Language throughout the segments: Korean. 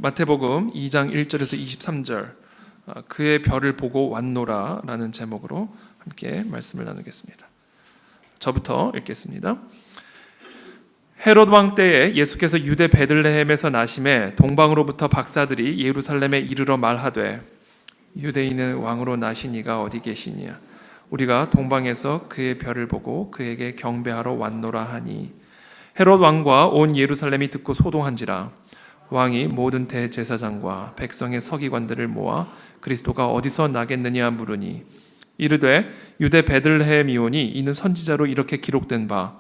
마태복음 2장 1절에서 23절, 그의 별을 보고 왔노라 라는 제목으로 함께 말씀을 나누겠습니다. 저부터 읽겠습니다. 헤롯 왕 때에 예수께서 유대 베들레헴에서 나심에 동방으로부터 박사들이 예루살렘에 이르러 말하되 유대인의 왕으로 나신 이가 어디 계시냐? 우리가 동방에서 그의 별을 보고 그에게 경배하러 왔노라 하니 헤롯 왕과 온 예루살렘이 듣고 소동한지라. 왕이 모든 대제사장과 백성의 서기관들을 모아 그리스도가 어디서 나겠느냐 물으니 이르되 유대 베들레헴이오니 이는 선지자로 이렇게 기록된 바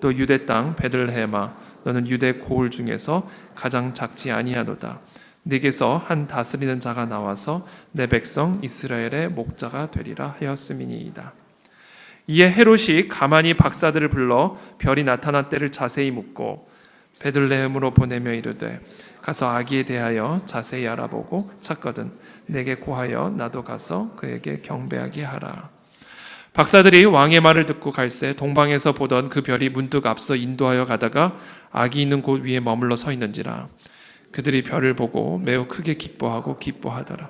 또 유대 땅 베들레헴아 너는 유대 고을 중에서 가장 작지 아니하도다. 네게서 한 다스리는 자가 나와서 내 백성 이스라엘의 목자가 되리라 하였음이니이다. 이에 헤롯이 가만히 박사들을 불러 별이 나타난 때를 자세히 묻고 베들레헴으로 보내며 이르되 가서 아기에 대하여 자세히 알아보고 찾거든 내게 고하여 나도 가서 그에게 경배하게 하라. 박사들이 왕의 말을 듣고 갈새 동방에서 보던 그 별이 문득 앞서 인도하여 가다가 아기 있는 곳 위에 머물러 서 있는지라. 그들이 별을 보고 매우 크게 기뻐하고 기뻐하더라.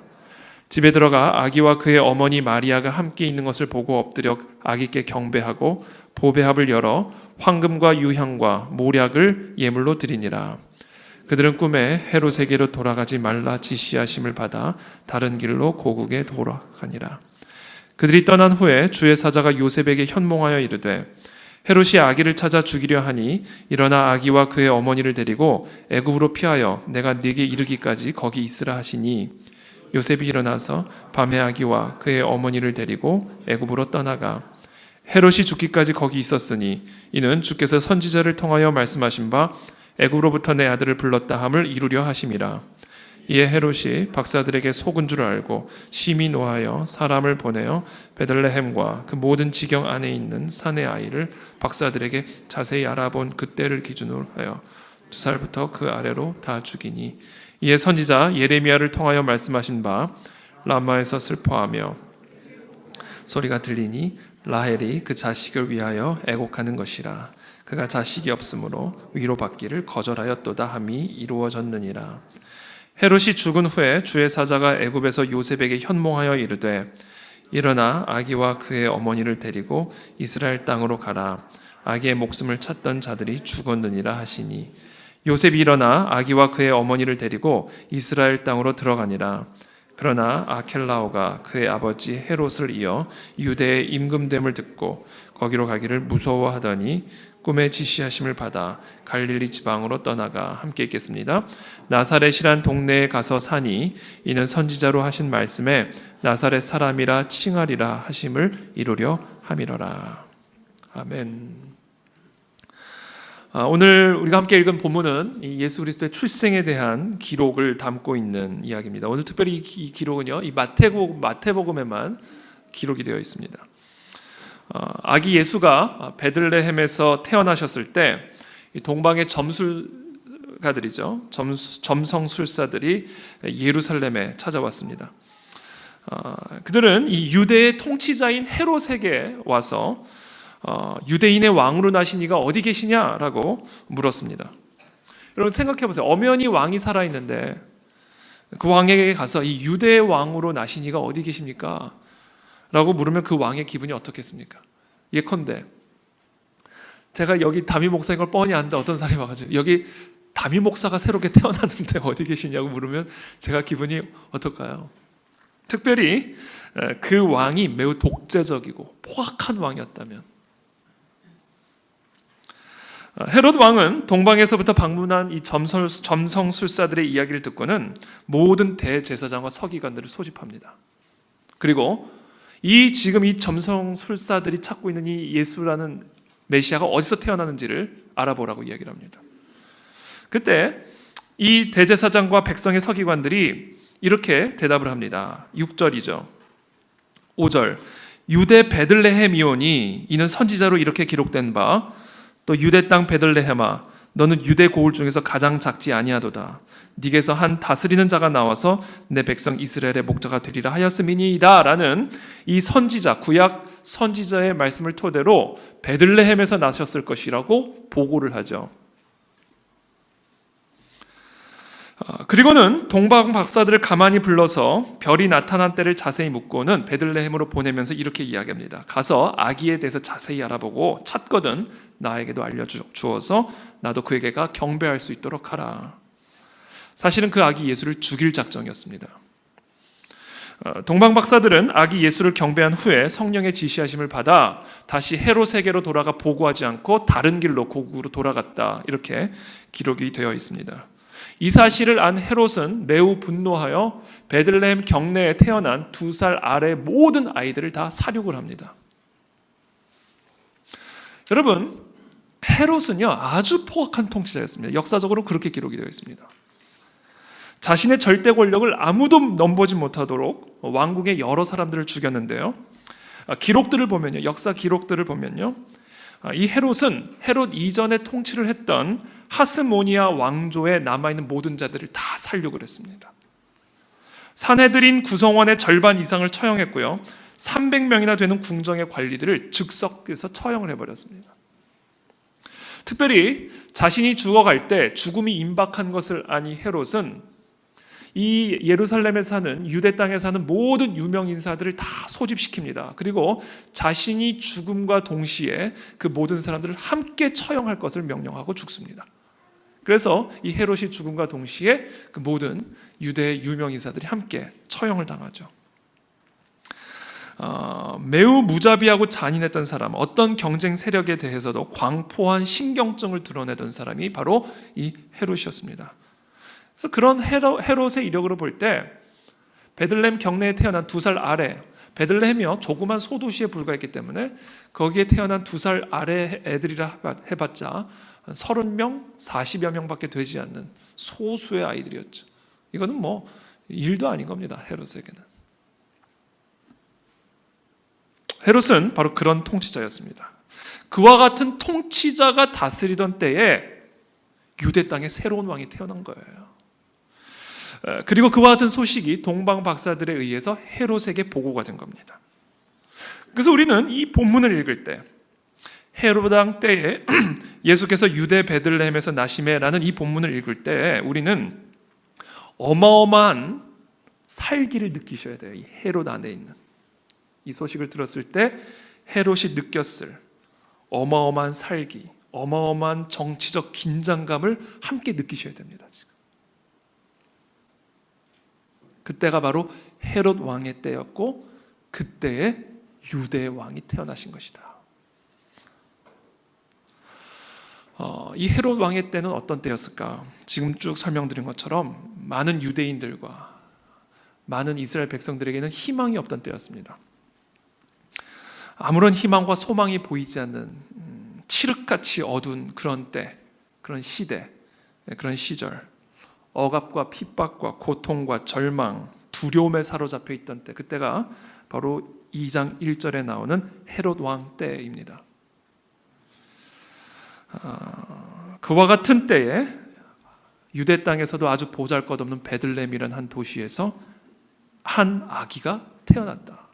집에 들어가 아기와 그의 어머니 마리아가 함께 있는 것을 보고 엎드려 아기께 경배하고 보배합을 열어 황금과 유향과 모략을 예물로 드리니라. 그들은 꿈에 헤롯에게로 돌아가지 말라 지시하심을 받아 다른 길로 고국에 돌아가니라. 그들이 떠난 후에 주의 사자가 요셉에게 현몽하여 이르되 헤롯이 아기를 찾아 죽이려 하니 일어나 아기와 그의 어머니를 데리고 애굽으로 피하여 내가 네게 이르기까지 거기 있으라 하시니 요셉이 일어나서 밤에 아기와 그의 어머니를 데리고 애굽으로 떠나가 헤롯이 죽기까지 거기 있었으니 이는 주께서 선지자를 통하여 말씀하신 바 애굽으로부터 내 아들을 불렀다 함을 이루려 하심이라. 이에 헤롯이 박사들에게 속은 줄 알고 심히 노하여 사람을 보내어 베들레헴과 그 모든 지경 안에 있는 산의 아이를 박사들에게 자세히 알아본 그때를 기준으로 하여 2살부터 그 아래로 다 죽이니 이에 선지자 예레미야를 통하여 말씀하신 바 라마에서 슬퍼하며 소리가 들리니 라헬이 그 자식을 위하여 애곡하는 것이라. 그가 자식이 없으므로 위로받기를 거절하였도다 함이 이루어졌느니라. 헤롯이 죽은 후에 주의 사자가 애굽에서 요셉에게 현몽하여 이르되 일어나 아기와 그의 어머니를 데리고 이스라엘 땅으로 가라. 아기의 목숨을 찾던 자들이 죽었느니라 하시니 요셉이 일어나 아기와 그의 어머니를 데리고 이스라엘 땅으로 들어가니라. 그러나 아켈라오가 그의 아버지 헤롯을 이어 유대에 임금됨을 듣고 거기로 가기를 무서워하더니 꿈에 지시하심을 받아 갈릴리 지방으로 떠나가 함께 읽겠습니다. 나사렛이란 동네에 가서 사니 이는 선지자로 하신 말씀에 나사렛 사람이라 칭하리라 하심을 이루려 함이로라. 아멘. 오늘 우리가 함께 읽은 본문은 예수 그리스도의 출생에 대한 기록을 담고 있는 이야기입니다. 오늘 특별히 이 기록은요, 이 마태복음에만 기록이 되어 있습니다. 아기 예수가 베들레헴에서 태어나셨을 때 동방의 점술가들이죠, 점성술사들이 예루살렘에 찾아왔습니다. 그들은 이 유대의 통치자인 헤롯에게 와서 유대인의 왕으로 나신 이가 어디 계시냐라고 물었습니다. 여러분 생각해 보세요. 엄연히 왕이 살아있는데 그 왕에게 가서 이 유대의 왕으로 나신 이가 어디 계십니까? 라고 물으면 그 왕의 기분이 어떻겠습니까? 예컨대 제가 여기 담임 목사인 걸 뻔히 아는데 어떤 사람이 와가지고 여기 담임 목사가 새롭게 태어났는데 어디 계시냐고 물으면 제가 기분이 어떨까요? 특별히 그 왕이 매우 독재적이고 포악한 왕이었다면. 헤롯 왕은 동방에서부터 방문한 이 점성술사들의 이야기를 듣고는 모든 대제사장과 서기관들을 소집합니다. 그리고 지금 이 점성술사들이 찾고 있는 이 예수라는 메시아가 어디서 태어나는지를 알아보라고 이야기를 합니다. 그때 이 대제사장과 백성의 서기관들이 이렇게 대답을 합니다. 6절이죠. 5절 유대 베들레헴이오니 이는 선지자로 이렇게 기록된 바 또 유대 땅 베들레헴아 너는 유대 고을 중에서 가장 작지 아니하도다. 네게서 한 다스리는 자가 나와서 내 백성 이스라엘의 목자가 되리라 하였음이니이다 라는 이 선지자, 구약 선지자의 말씀을 토대로 베들레헴에서 나셨을 것이라고 보고를 하죠. 그리고는 동방 박사들을 가만히 불러서 별이 나타난 때를 자세히 묻고는 베들레헴으로 보내면서 이렇게 이야기합니다. 가서 아기에 대해서 자세히 알아보고 찾거든 나에게도 알려주어서 나도 그에게가 경배할 수 있도록 하라. 사실은 그 아기 예수를 죽일 작정이었습니다. 동방 박사들은 아기 예수를 경배한 후에 성령의 지시하심을 받아 다시 헤롯에게로 돌아가 보고하지 않고 다른 길로 고국으로 돌아갔다. 이렇게 기록이 되어 있습니다. 이 사실을 안 헤롯은 매우 분노하여 베들레헴 경내에 태어난 2살 아래 모든 아이들을 다 살육을 합니다. 여러분, 헤롯은요 아주 포악한 통치자였습니다. 역사적으로 그렇게 기록이 되어 있습니다. 자신의 절대 권력을 아무도 넘보지 못하도록 왕궁의 여러 사람들을 죽였는데요. 기록들을 보면요, 역사 기록들을 보면요, 이 헤롯은 헤롯 이전에 통치를 했던 하스모니아 왕조에 남아있는 모든 자들을 다 살육을 했습니다. 산헤드린 구성원의 절반 이상을 처형했고요, 300명이나 되는 궁정의 관리들을 즉석에서 처형을 해버렸습니다. 특별히 자신이 죽어갈 때 죽음이 임박한 것을 아니 헤롯은 이 예루살렘에 사는, 유대 땅에 사는 모든 유명 인사들을 다 소집시킵니다. 그리고 자신이 죽음과 동시에 그 모든 사람들을 함께 처형할 것을 명령하고 죽습니다. 그래서 이 헤롯이 죽음과 동시에 그 모든 유대의 유명 인사들이 함께 처형을 당하죠. 매우 무자비하고 잔인했던 사람, 어떤 경쟁 세력에 대해서도 광포한 신경증을 드러내던 사람이 바로 이 헤롯이었습니다. 그래서 그런 헤롯의 이력으로 볼 때 베들레헴 경내에 태어난 2살 아래, 베들레헴이요 조그만 소도시에 불과했기 때문에 거기에 태어난 2살 아래 애들이라 해봤자 30명, 40여 명밖에 되지 않는 소수의 아이들이었죠. 이거는 뭐 일도 아닌 겁니다, 헤롯에게는. 헤롯은 바로 그런 통치자였습니다. 그와 같은 통치자가 다스리던 때에 유대 땅에 새로운 왕이 태어난 거예요. 그리고 그와 같은 소식이 동방 박사들에 의해서 헤롯에게 보고가 된 겁니다. 그래서 우리는 이 본문을 읽을 때 헤롯 왕 때에 예수께서 유대 베들레헴에서 나시매라는 이 본문을 읽을 때 우리는 어마어마한 살기를 느끼셔야 돼요. 이 헤롯 안에 있는 이 소식을 들었을 때 헤롯이 느꼈을 어마어마한 살기, 어마어마한 정치적 긴장감을 함께 느끼셔야 됩니다. 지금. 그때가 바로 헤롯 왕의 때였고 그때에 유대의 왕이 태어나신 것이다. 이 헤롯 왕의 때는 어떤 때였을까? 지금 쭉 설명드린 것처럼 많은 유대인들과 많은 이스라엘 백성들에게는 희망이 없던 때였습니다. 아무런 희망과 소망이 보이지 않는 칠흑같이 어두운 그런 때, 그런 시대, 그런 시절, 억압과 핍박과 고통과 절망, 두려움에 사로잡혀 있던 때, 그때가 바로 2장 1절에 나오는 헤롯 왕 때입니다. 그와 같은 때에 유대 땅에서도 아주 보잘것없는 베들레헴이라는 한 도시에서 한 아기가 태어났다.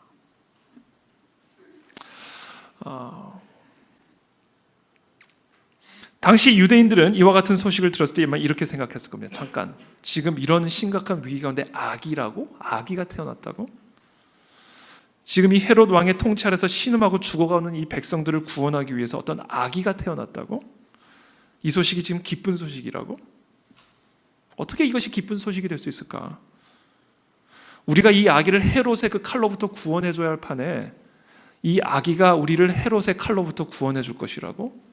당시 유대인들은 이와 같은 소식을 들었을 때 이렇게 생각했을 겁니다. 잠깐, 지금 이런 심각한 위기 가운데 아기가 태어났다고? 지금 이 헤롯 왕의 통치 아래서 신음하고 죽어가는 이 백성들을 구원하기 위해서 어떤 아기가 태어났다고? 이 소식이 지금 기쁜 소식이라고? 어떻게 이것이 기쁜 소식이 될 수 있을까? 우리가 이 아기를 헤롯의 그 칼로부터 구원해줘야 할 판에 이 아기가 우리를 헤롯의 칼로부터 구원해 줄 것이라고?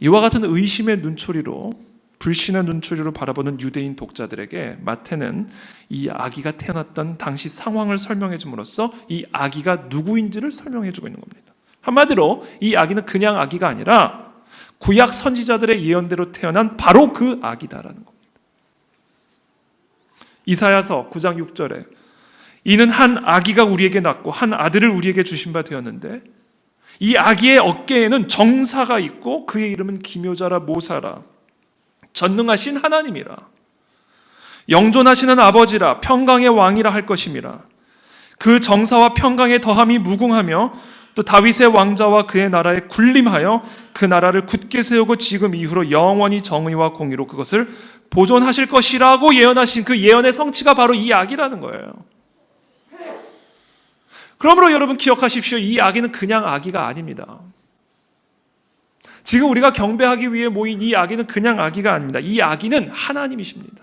이와 같은 의심의 눈초리로, 불신의 눈초리로 바라보는 유대인 독자들에게 마태는 이 아기가 태어났던 당시 상황을 설명해 줌으로써 이 아기가 누구인지를 설명해 주고 있는 겁니다. 한마디로 이 아기는 그냥 아기가 아니라 구약 선지자들의 예언대로 태어난 바로 그 아기다라는 겁니다. 이사야서 9장 6절에 이는 한 아기가 우리에게 낳고 한 아들을 우리에게 주신 바 되었는데 이 아기의 어깨에는 정사가 있고 그의 이름은 기묘자라 모사라 전능하신 하나님이라 영존하시는 아버지라 평강의 왕이라 할 것임이라 그 정사와 평강의 더함이 무궁하며 또 다윗의 왕자와 그의 나라에 군림하여 그 나라를 굳게 세우고 지금 이후로 영원히 정의와 공의로 그것을 보존하실 것이라고 예언하신 그 예언의 성취가 바로 이 악이라는 거예요. 그러므로 여러분 기억하십시오. 이 악이는 그냥 악이가 아닙니다. 지금 우리가 경배하기 위해 모인 이 악이는 그냥 악이가 아닙니다. 이 악이는 하나님이십니다.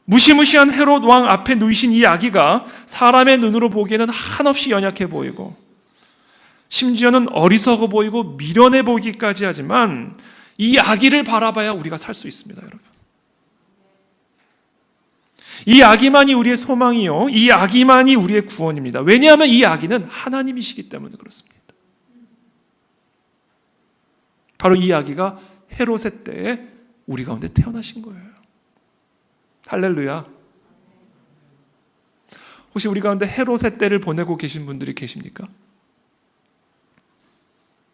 무시무시한 헤롯 왕 앞에 누이신 이 아기가 사람의 눈으로 보기에는 한없이 연약해 보이고 심지어는 어리석어 보이고 미련해 보이기까지 하지만 이 아기를 바라봐야 우리가 살 수 있습니다, 여러분. 이 아기만이 우리의 소망이요, 이 아기만이 우리의 구원입니다. 왜냐하면 이 아기는 하나님이시기 때문에 그렇습니다. 바로 이 아기가 헤롯의 때에 우리 가운데 태어나신 거예요. 할렐루야. 혹시 우리 가운데 헤롯의 때를 보내고 계신 분들이 계십니까?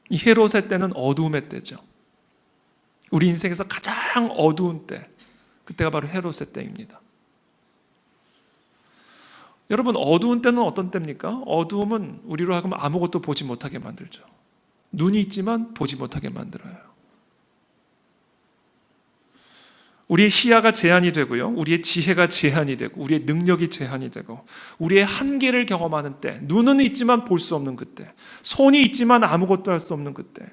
이 헤롯의 때는 어두움의 때죠. 우리 인생에서 가장 어두운 때, 그때가 바로 헤롯의 때입니다. 여러분, 어두운 때는 어떤 때입니까? 어두움은 우리로 하여금 아무것도 보지 못하게 만들죠. 눈이 있지만 보지 못하게 만들어요. 우리의 시야가 제한이 되고요, 우리의 지혜가 제한이 되고, 우리의 능력이 제한이 되고, 우리의 한계를 경험하는 때, 눈은 있지만 볼 수 없는 그때, 손이 있지만 아무것도 할 수 없는 그때,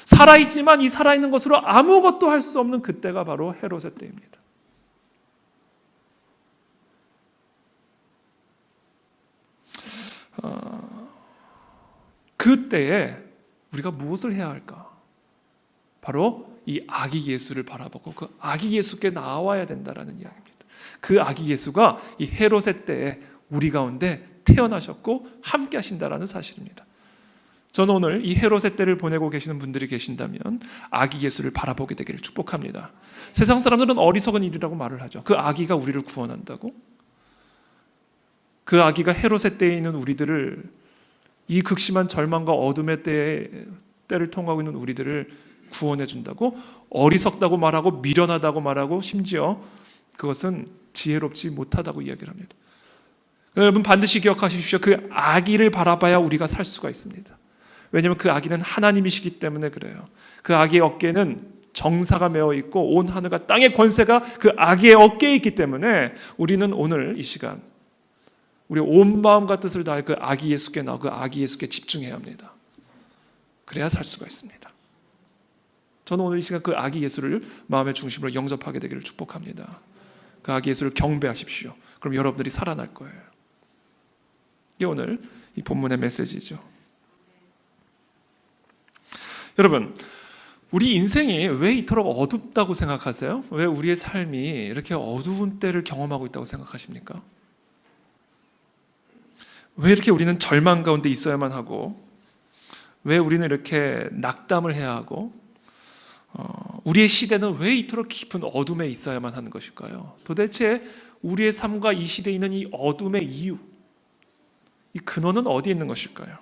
살아있지만 이 살아있는 것으로 아무것도 할 수 없는 그때가 바로 헤롯의 때입니다. 그때에 우리가 무엇을 해야 할까? 바로 이 아기 예수를 바라보고 그 아기 예수께 나와야 된다라는 이야기입니다. 그 아기 예수가 이 헤롯의 때에 우리 가운데 태어나셨고 함께 하신다라는 사실입니다. 저는 오늘 이 헤롯의 때를 보내고 계시는 분들이 계신다면 아기 예수를 바라보게 되기를 축복합니다. 세상 사람들은 어리석은 일이라고 말을 하죠. 그 아기가 우리를 구원한다고? 그 아기가 헤롯의 때에 있는 우리들을, 이 극심한 절망과 어둠의 때를 통하고 있는 우리들을 구원해 준다고? 어리석다고 말하고 미련하다고 말하고 심지어 그것은 지혜롭지 못하다고 이야기를 합니다. 여러분 반드시 기억하십시오. 그 아기를 바라봐야 우리가 살 수가 있습니다. 왜냐하면 그 아기는 하나님이시기 때문에 그래요. 그 아기의 어깨는 정사가 메어 있고 온 하늘과 땅의 권세가 그 아기의 어깨에 있기 때문에 우리는 오늘 이 시간 우리 온 마음과 뜻을 다해 그 아기 예수께 나와 그 아기 예수께 집중해야 합니다. 그래야 살 수가 있습니다. 저는 오늘 이 시간 그 아기 예수를 마음의 중심으로 영접하게 되기를 축복합니다. 그 아기 예수를 경배하십시오. 그럼 여러분들이 살아날 거예요. 이게 오늘 이 본문의 메시지죠. 여러분, 우리 인생이 왜 이토록 어둡다고 생각하세요? 왜 우리의 삶이 이렇게 어두운 때를 경험하고 있다고 생각하십니까? 왜 이렇게 우리는 절망 가운데 있어야만 하고, 왜 우리는 이렇게 낙담을 해야 하고, 우리의 시대는 왜 이토록 깊은 어둠에 있어야만 하는 것일까요? 도대체 우리의 삶과 이 시대에 있는 이 어둠의 이유, 이 근원은 어디에 있는 것일까요?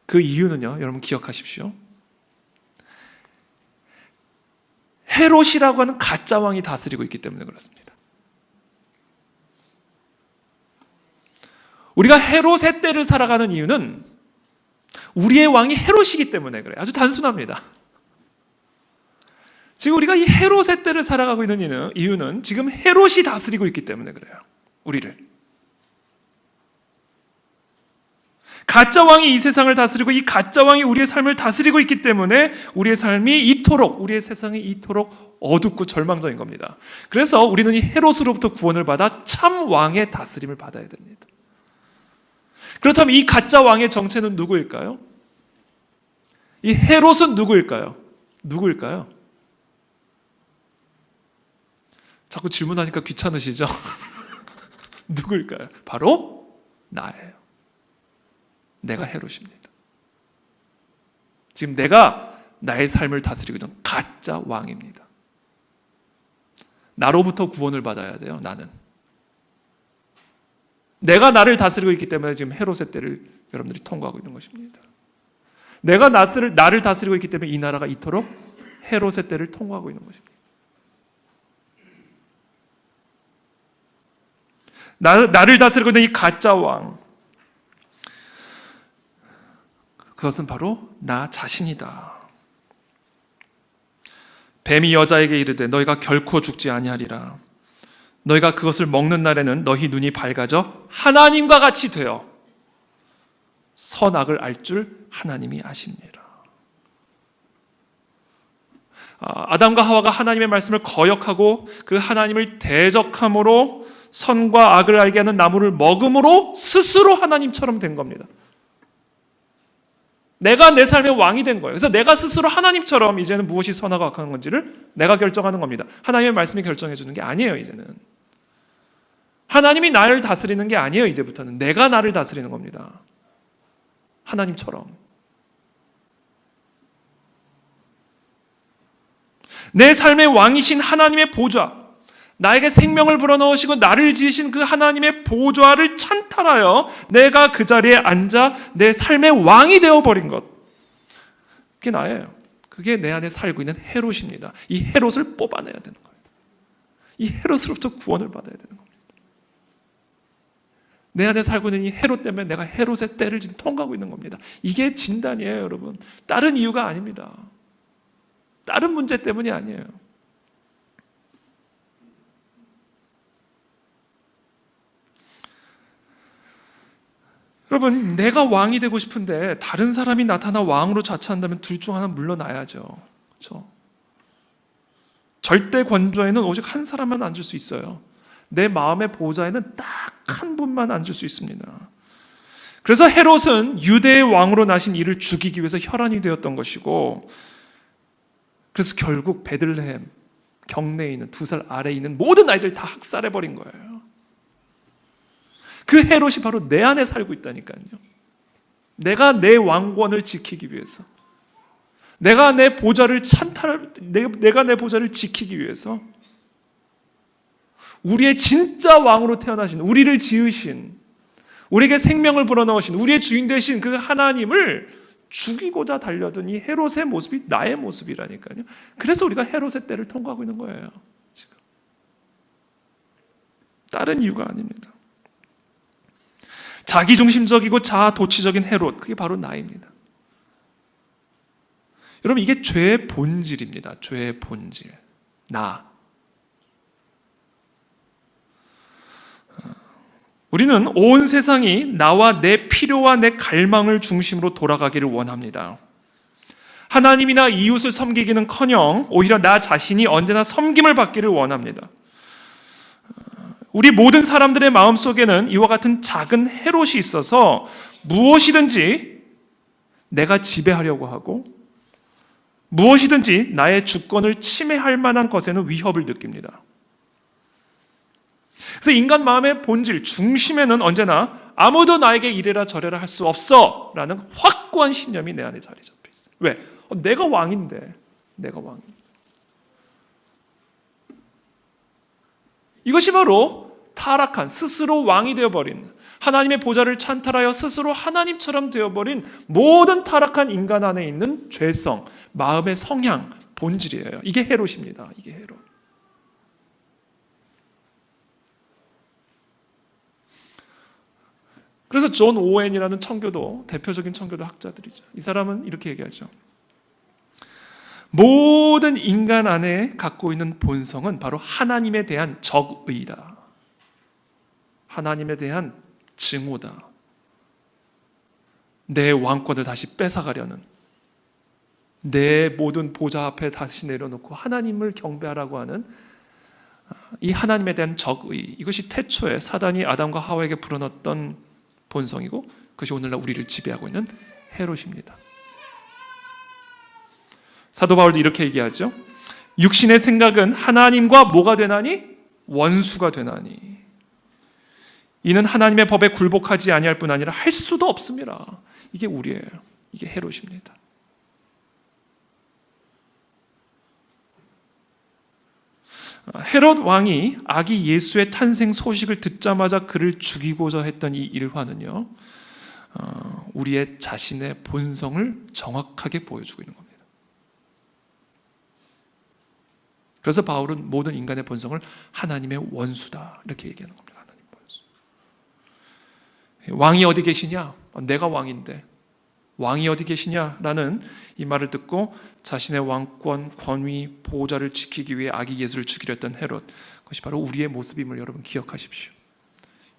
그 이유는요, 여러분 기억하십시오. 헤롯이라고 하는 가짜 왕이 다스리고 있기 때문에 그렇습니다. 우리가 헤롯의 때를 살아가는 이유는 우리의 왕이 헤롯이기 때문에 그래요. 아주 단순합니다. 지금 우리가 이 헤롯의 때를 살아가고 있는 이유는 지금 헤롯이 다스리고 있기 때문에 그래요. 우리를. 가짜 왕이 이 세상을 다스리고 이 가짜 왕이 우리의 삶을 다스리고 있기 때문에 우리의 삶이 이토록, 우리의 세상이 이토록 어둡고 절망적인 겁니다. 그래서 우리는 이 헤롯으로부터 구원을 받아 참 왕의 다스림을 받아야 됩니다. 그렇다면 이 가짜 왕의 정체는 누구일까요? 이 헤롯은 누구일까요? 누구일까요? 자꾸 질문하니까 귀찮으시죠? 누구일까요? 바로 나예요. 내가 헤롯입니다. 지금 내가 나의 삶을 다스리고 있는 가짜 왕입니다. 나로부터 구원을 받아야 돼요. 나는. 내가 나를 다스리고 있기 때문에 지금 헤롯의 때를 여러분들이 통과하고 있는 것입니다. 내가 나를 다스리고 있기 때문에 이 나라가 이토록 헤롯의 때를 통과하고 있는 것입니다. 나를 다스리고 있는 이 가짜 왕, 그것은 바로 나 자신이다. 뱀이 여자에게 이르되 너희가 결코 죽지 아니하리라. 너희가 그것을 먹는 날에는 너희 눈이 밝아져 하나님과 같이 되어 선악을 알 줄 하나님이 아십니다. 아담과 하와가 하나님의 말씀을 거역하고 그 하나님을 대적함으로 선과 악을 알게 하는 나무를 먹음으로 스스로 하나님처럼 된 겁니다. 내가 내 삶의 왕이 된 거예요. 그래서 내가 스스로 하나님처럼 이제는 무엇이 선하고 악한 건지를 내가 결정하는 겁니다. 하나님의 말씀이 결정해 주는 게 아니에요. 이제는 하나님이 나를 다스리는 게 아니에요. 이제부터는 내가 나를 다스리는 겁니다. 하나님처럼. 내 삶의 왕이신 하나님의 보좌, 나에게 생명을 불어넣으시고 나를 지으신 그 하나님의 보좌를 찬탈하여 내가 그 자리에 앉아 내 삶의 왕이 되어버린 것, 그게 나예요. 그게 내 안에 살고 있는 헤롯입니다. 이 헤롯을 뽑아내야 되는 거예요. 이 헤롯으로부터 구원을 받아야 되는 겁니다. 내 안에 살고 있는 이 헤롯 때문에 내가 헤롯의 때를 지금 통과하고 있는 겁니다. 이게 진단이에요, 여러분. 다른 이유가 아닙니다. 다른 문제 때문이 아니에요. 여러분, 내가 왕이 되고 싶은데 다른 사람이 나타나 왕으로 자처한다면 둘 중 하나는 물러나야죠. 그렇죠? 절대 권좌에는 오직 한 사람만 앉을 수 있어요. 내 마음의 보좌에는 딱 한 분만 앉을 수 있습니다. 그래서 헤롯은 유대의 왕으로 나신 이를 죽이기 위해서 혈안이 되었던 것이고, 그래서 결국 베들레헴 경내에 있는 2살 아래에 있는 모든 아이들 다 학살해버린 거예요. 그 헤롯이 바로 내 안에 살고 있다니까요. 내가 내 왕권을 지키기 위해서, 내가 내 보좌를 내가 내 보좌를 지키기 위해서 우리의 진짜 왕으로 태어나신, 우리를 지으신, 우리에게 생명을 불어넣으신, 우리의 주인 되신 그 하나님을 죽이고자 달려든 이 헤롯의 모습이 나의 모습이라니까요. 그래서 우리가 헤롯의 때를 통과하고 있는 거예요. 지금 다른 이유가 아닙니다. 자기중심적이고 자아도취적인 헤롯, 그게 바로 나입니다. 여러분, 이게 죄의 본질입니다. 죄의 본질. 나. 우리는 온 세상이 나와 내 필요와 내 갈망을 중심으로 돌아가기를 원합니다. 하나님이나 이웃을 섬기기는커녕 오히려 나 자신이 언제나 섬김을 받기를 원합니다. 우리 모든 사람들의 마음속에는 이와 같은 작은 헤롯이 있어서 무엇이든지 내가 지배하려고 하고 무엇이든지 나의 주권을 침해할 만한 것에는 위협을 느낍니다. 그래서 인간 마음의 본질, 중심에는 언제나 아무도 나에게 이래라 저래라 할 수 없어 라는 확고한 신념이 내 안에 자리 잡혀 있어요. 왜? 내가 왕인데. 내가 왕인데. 이것이 바로 타락한, 스스로 왕이 되어버린, 하나님의 보좌를 찬탈하여 스스로 하나님처럼 되어버린 모든 타락한 인간 안에 있는 죄성, 마음의 성향, 본질이에요. 이게 헤롯입니다. 이게 헤롯. 그래서 존 오웬이라는 청교도, 대표적인 청교도 학자들이죠. 이 사람은 이렇게 얘기하죠. 모든 인간 안에 갖고 있는 본성은 바로 하나님에 대한 적의다. 하나님에 대한 증오다. 내 왕권을 다시 뺏어가려는, 내 모든 보좌 앞에 다시 내려놓고 하나님을 경배하라고 하는 이 하나님에 대한 적의, 이것이 태초에 사단이 아담과 하와에게 불어넣었던 본성이고, 그것이 오늘날 우리를 지배하고 있는 헤롯입니다. 사도 바울도 이렇게 얘기하죠. 육신의 생각은 하나님과 뭐가 되나니? 원수가 되나니. 이는 하나님의 법에 굴복하지 아니할 뿐 아니라 할 수도 없습니다. 이게 우리예요. 이게 헤롯입니다. 헤롯 왕이 아기 예수의 탄생 소식을 듣자마자 그를 죽이고자 했던 이 일화는요, 우리의 자신의 본성을 정확하게 보여주고 있는 겁니다. 그래서 바울은 모든 인간의 본성을 하나님의 원수다 이렇게 얘기하는 겁니다. 하나님 원수. 왕이 어디 계시냐? 내가 왕인데 왕이 어디 계시냐라는 이 말을 듣고 자신의 왕권, 권위, 보호자를 지키기 위해 아기 예수를 죽이려 했던 헤롯, 그것이 바로 우리의 모습임을 여러분 기억하십시오.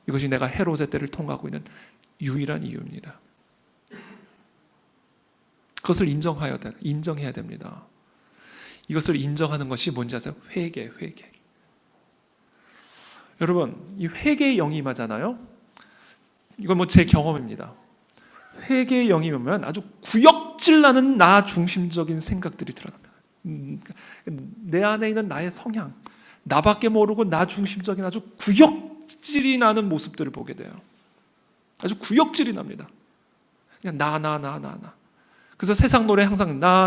이것이 내가 헤롯의 때를 통과하고 있는 유일한 이유입니다. 그것을 인정해야 됩니다. 이것을 인정하는 것이 뭔지 아세요? 회개. 여러분, 이 회개의 영이 임하잖아요. 이건 뭐 제 경험입니다. 회개의 영이 임하면 아주 구역질나는 나 중심적인 생각들이 드러납니다. 내 안에 있는 나의 성향, 나밖에 모르고 나 중심적인 아주 구역질이 나는 모습들을 보게 돼요. 아주 구역질이 납니다. 그냥 나. 그래서 세상 노래 항상 나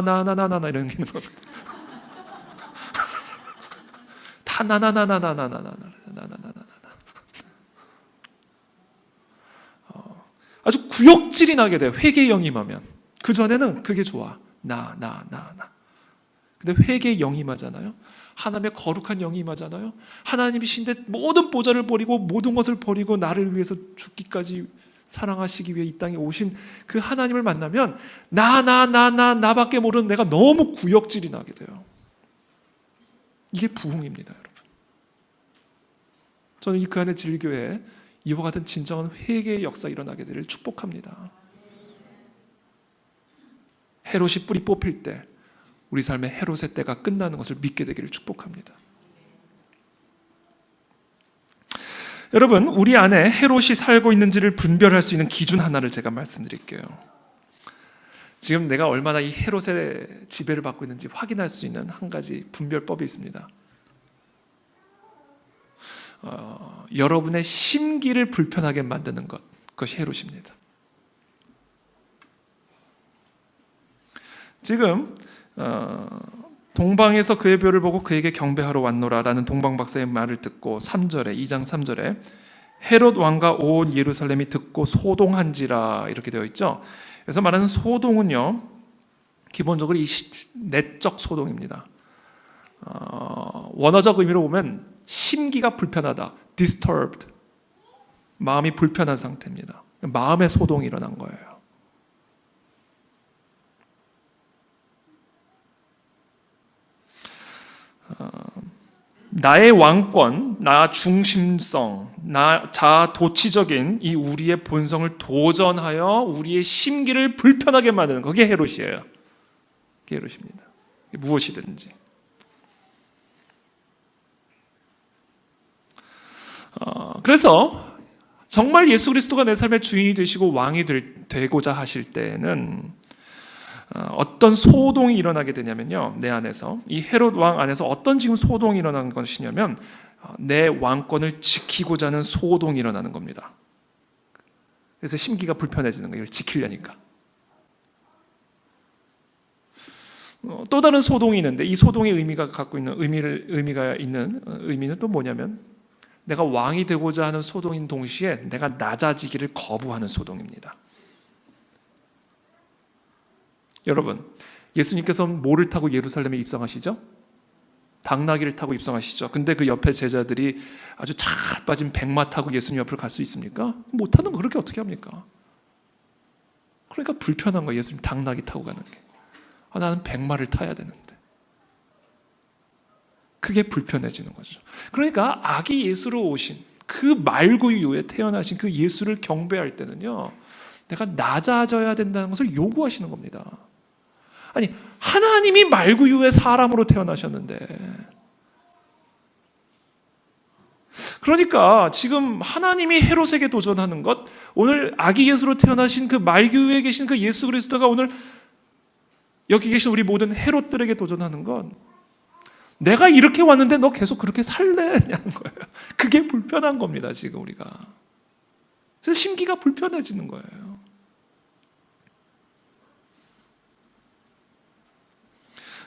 이런 게 있는 겁니다. 다 나나나나나나나나나나나나. 아주 구역질이 나게 돼요. 회개의 영이 임하면. 그전에는 그게 좋아. 나. 근데 회개의 영이 임하잖아요. 하나님의 거룩한 영이 임하잖아요. 하나님이신데 모든 보좌를 버리고 모든 것을 버리고 나를 위해서 죽기까지 사랑하시기 위해 이 땅에 오신 그 하나님을 만나면 나밖에 모르는 내가 너무 구역질이 나게 돼요. 이게 부흥입니다, 여러분. 저는 이 그 안의 진리교회에 이와 같은 진정한 회개의 역사가 일어나게 되기를 축복합니다. 헤롯이 뿌리 뽑힐 때 우리 삶의 헤롯의 때가 끝나는 것을 믿게 되기를 축복합니다. 여러분, 우리 안에 헤롯이 살고 있는지를 분별할 수 있는 기준 하나를 제가 말씀드릴게요. 지금 내가 얼마나 이 헤롯의 지배를 받고 있는지 확인할 수 있는 한 가지 분별법이 있습니다. 여러분의 심기를 불편하게 만드는 것, 그것이 헤롯입니다. 지금 동방에서 그의 묘를 보고 그에게 경배하러 왔노라라는 동방 박사의 말을 듣고 3절에 2장 3절에 헤롯 왕과 온 예루살렘이 듣고 소동한지라 이렇게 되어 있죠. 그래서 말하는 소동은요, 기본적으로 이 내적 소동입니다. 원어적 의미로 보면 심기가 불편하다, disturbed, 마음이 불편한 상태입니다. 마음의 소동이 일어난 거예요. 나의 왕권, 나 중심성, 나 자아도취적인 이 우리의 본성을 도전하여 우리의 심기를 불편하게 만드는 그게 헤롯이에요. 그게 헤롯입니다. 무엇이든지. 그래서 정말 예수 그리스도가 내 삶의 주인이 되시고 왕이 되고자 하실 때는 어떤 소동이 일어나게 되냐면요, 내 안에서 이 헤롯 왕 안에서 어떤 지금 소동이 일어나는 것이냐면 내 왕권을 지키고자 하는 소동이 일어나는 겁니다. 그래서 심기가 불편해지는 거예요. 이걸 지키려니까. 또 다른 소동이 있는데 이 소동의 의미가 갖고 있는 의미는 또 뭐냐면 내가 왕이 되고자 하는 소동인 동시에 내가 낮아지기를 거부하는 소동입니다. 여러분, 예수님께서는 뭐를 타고 예루살렘에 입성하시죠? 당나귀를 타고 입성하시죠. 근데 그 옆에 제자들이 아주 잘 빠진 백마 타고 예수님 옆을 갈 수 있습니까? 못하는 거 그렇게 어떻게 합니까? 그러니까 불편한 거예요. 예수님 당나귀 타고 가는 게. 나는 백마를 타야 되는데. 그게 불편해지는 거죠. 그러니까 아기 예수로 오신 그 말구유에 태어나신 그 예수를 경배할 때는요, 내가 낮아져야 된다는 것을 요구하시는 겁니다. 아니, 하나님이 말구유의 사람으로 태어나셨는데, 그러니까 지금 하나님이 헤롯에게 도전하는 것, 오늘 아기 예수로 태어나신 그 말구유에 계신 그 예수 그리스도가 오늘 여기 계신 우리 모든 헤롯들에게 도전하는 건 내가 이렇게 왔는데 너 계속 그렇게 살래냐는 거예요. 그게 불편한 겁니다, 지금 우리가. 그래서 심기가 불편해지는 거예요.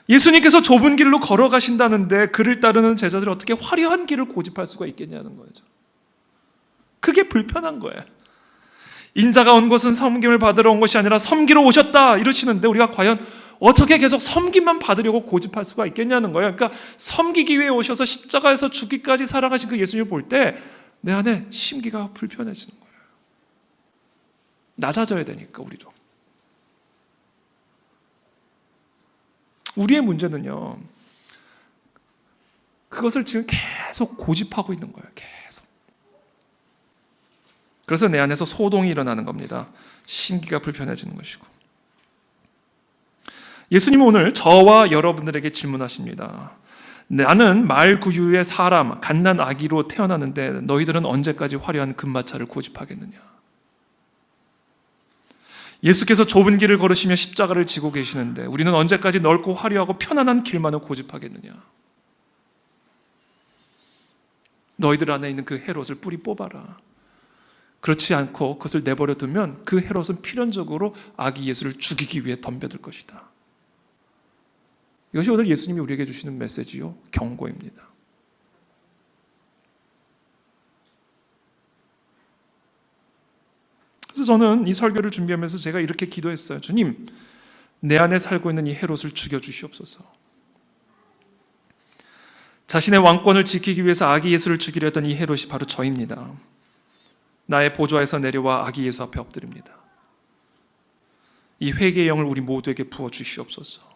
예수님께서 좁은 길로 걸어가신다는데 그를 따르는 제자들이 어떻게 화려한 길을 고집할 수가 있겠냐는 거죠. 그게 불편한 거예요. 인자가 온 것은 섬김을 받으러 온 것이 아니라 섬기러 오셨다 이러시는데 우리가 과연 어떻게 계속 섬김만 받으려고 고집할 수가 있겠냐는 거예요. 그러니까 섬기기 위해 오셔서 십자가에서 죽기까지 살아가신 그 예수님을 볼 때 내 안에 심기가 불편해지는 거예요. 낮아져야 되니까 우리도. 우리의 문제는요, 그것을 지금 계속 고집하고 있는 거예요. 계속. 그래서 내 안에서 소동이 일어나는 겁니다. 심기가 불편해지는 것이고. 예수님은 오늘 저와 여러분들에게 질문하십니다. 나는 말구유의 사람, 갓난 아기로 태어나는데 너희들은 언제까지 화려한 금마차를 고집하겠느냐? 예수께서 좁은 길을 걸으시며 십자가를 지고 계시는데 우리는 언제까지 넓고 화려하고 편안한 길만을 고집하겠느냐? 너희들 안에 있는 그 헤롯을 뿌리 뽑아라. 그렇지 않고 그것을 내버려 두면 그 헤롯은 필연적으로 아기 예수를 죽이기 위해 덤벼들 것이다. 이것이 오늘 예수님이 우리에게 주시는 메시지요, 경고입니다. 그래서 저는 이 설교를 준비하면서 제가 이렇게 기도했어요. 주님, 내 안에 살고 있는 이 헤롯을 죽여주시옵소서. 자신의 왕권을 지키기 위해서 아기 예수를 죽이려 했던 이 헤롯이 바로 저입니다. 나의 보좌에서 내려와 아기 예수 앞에 엎드립니다. 이 회개의 영을 우리 모두에게 부어주시옵소서.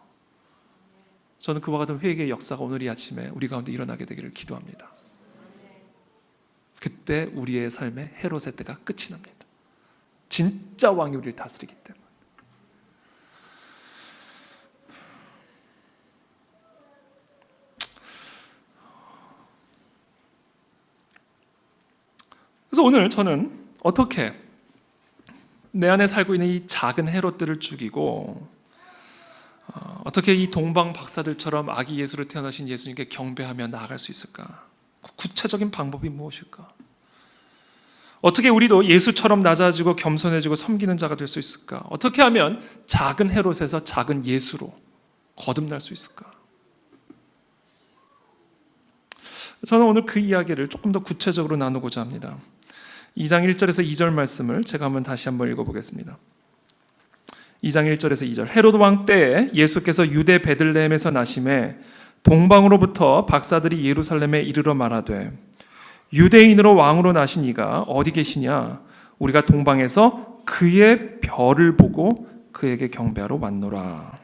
저는 그와 같은 회개의 역사가 오늘 이 아침에 우리 가운데 일어나게 되기를 기도합니다. 그때 우리의 삶의 헤롯의 때가 끝이 납니다. 진짜 왕이 우리를 다스리기 때문에. 그래서 오늘 저는 어떻게 내 안에 살고 있는 이 작은 헤롯들을 죽이고 어떻게 이 동방 박사들처럼 아기 예수를 태어나신 예수님께 경배하며 나아갈 수 있을까? 구체적인 방법이 무엇일까? 어떻게 우리도 예수처럼 낮아지고 겸손해지고 섬기는 자가 될 수 있을까? 어떻게 하면 작은 헤롯에서 작은 예수로 거듭날 수 있을까? 저는 오늘 그 이야기를 조금 더 구체적으로 나누고자 합니다. 2장 1절에서 2절 말씀을 제가 다시 한번 읽어보겠습니다. 2장 1절에서 2절. 헤롯 왕 때에 예수께서 유대 베들레헴에서 나심에 동방으로부터 박사들이 예루살렘에 이르러 말하되 유대인으로 왕으로 나신 이가 어디 계시냐? 우리가 동방에서 그의 별을 보고 그에게 경배하러 왔노라.